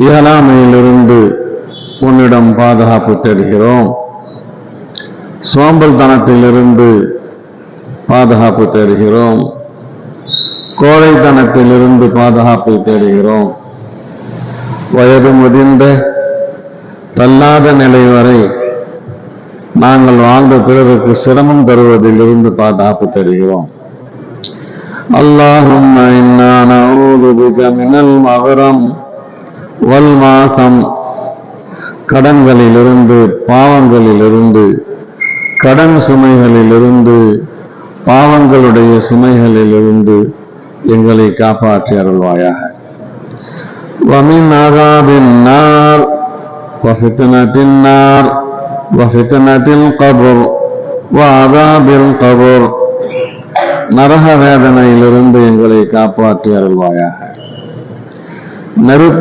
இயலாமையிலிருந்து உன்னிடம் பாதுகாப்பு தேடுகிறோம். சோம்பல் தனத்திலிருந்து பாதுகாப்பு தேடுகிறோம். கோழைத்தனத்திலிருந்து பாதுகாப்பு தேடுகிறோம். வயது முதிர்ந்த தள்ளாத நிலை வரை நாங்கள் வாழ்ந்த பிறருக்கு சிரமம் தருவதிலிருந்து பாதுகாப்பு தேடுகிறோம். அல்லாஹும்ம இன்னா நஊது பிக மினல் மக்ரம் வல் மாசம், கடன்களிலிருந்து, பாவங்களிலிருந்து, கடன் சுமைகளிலிருந்து, பாவங்களுடைய சுமைகளிலிருந்து எங்களை காப்பாற்றி அருள்வாயாக. வமின் அஸாபின் நார் வஃபித்னத்தின் நார் வஃபித்னத்தில் கபர் வஅஸாபில் கபர், நரக வேதனையிலிருந்து எங்களை காப்பாற்றி அருள்வாயாக. நெருப்பு